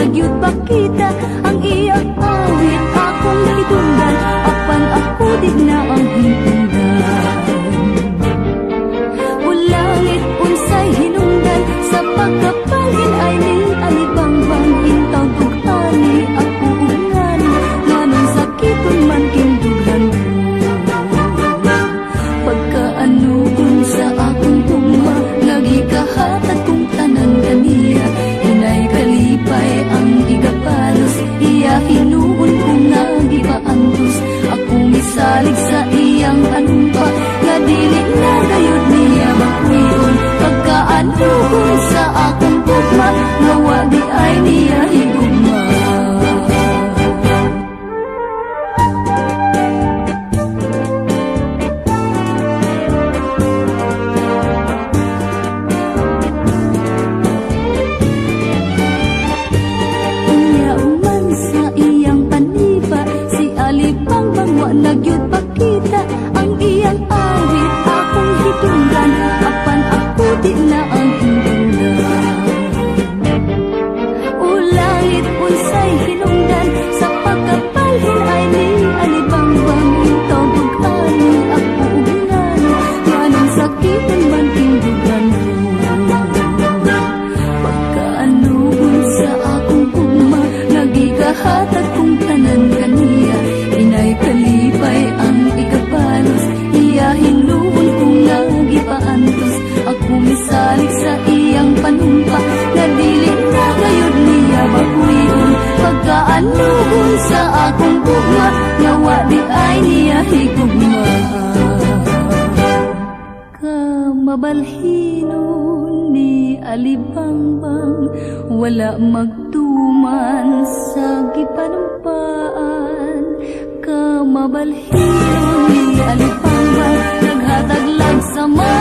nagyud bakita ang iyang awit akong hitungdan apan ako di na ang hitungdan. Ulangit unsay hinungdan sa pagkapalhin ay ni alibangbang hintaw tugani ako ungani nganong sakiton man kindughan pagkaanuon sa akong tugma nagikahatag kong tanan kaniya inay kalipay ang igapalos iya hinuon kong nagipaantos ako misalig sa iyang panumpa nga dili na gayud niya makuyon pagkaanuon sa akong tugma nga wa di ay niya higugma. Nagyud pakita ang iyang awit akong hitungdan apan ako di na ang hitungdan. Ulangit unsay hinungdan sa pagkapalhin ay ni alibangbang hintaw tugani ako ugnan nganong sakiton man tindugan pagkaanuon sa akong tugma nagikahatag kong tanan kaniya inay kalipay ang ikapalos iya hinuon kong nagipaantos ako misalig sa iyang panumpa nga dili na gayud niya makuyon pagkaanuon sa akong tugma nga wa di ay niya higugma. Kamabalhinon ni alibangbang wala magtuman sa gipanumpaan kamabalhinon ni alibangbang naghatag lang sama